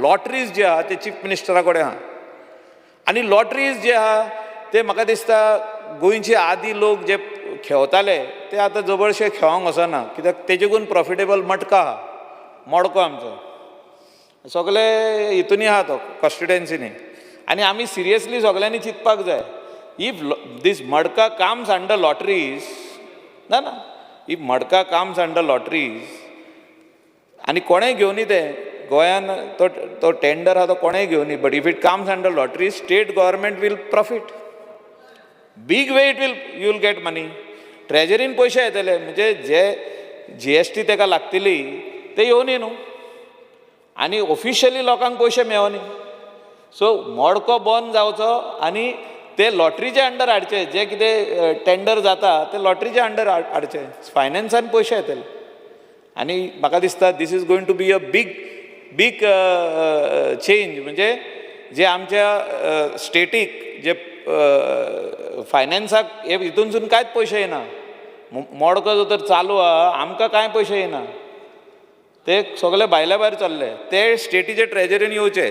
Lotteries जे आहा ते चीफ मिनिस्टरा कडेन आहा आनी लॉटरीज जे आहा ते म्हाका दिसता गोंयचे आदी लोक जे खेळताले ते आतां जबरशे खेळोंक वचना, कित्याक तेजेकून प्रॉफिटेबल मटका आहा, मडको आमचो सगळे हितूनी आहा तो कॉन्स्टिट्युएन्सीनी. आनी आमी सिरियसली सगळ्यांनी चिंतपाक जाय, if this matka comes under lotteries ना ना if matka comes under lotteries आनी कोणेंय घेवनी ते गोंयान तो टेंडर आहा तो कोणेंय घेवनी, but if it comes under lotteries state government will profit big way you will get money. ट्रेजरीन पयशे येतले, म्हणजे जे GST तेका लागतली ते येवनी न्हू आनी ऑफिशियली लोकांक पयशे मेळोनी. सो मडको बंद जावचो आनी ते लॉटरीचे अंडर हाडचे, जे कितें टेंडर जाता ते लॉटरीचे अंडर हाडचे, फायनान्सान पयशे येतले. आनी म्हाका दिसता this is going to be a big change. म्हणजे जे आमच्या स्टेटीक जे फायनान्साक हे हितूनसून कांयच पयशे येना, मडको जो तर चालू आहा आमकां कांय पयशे येना, ते सगळे भायल्या भायर चल्ले, ते स्टेटीचे ट्रेजरीन येवचे.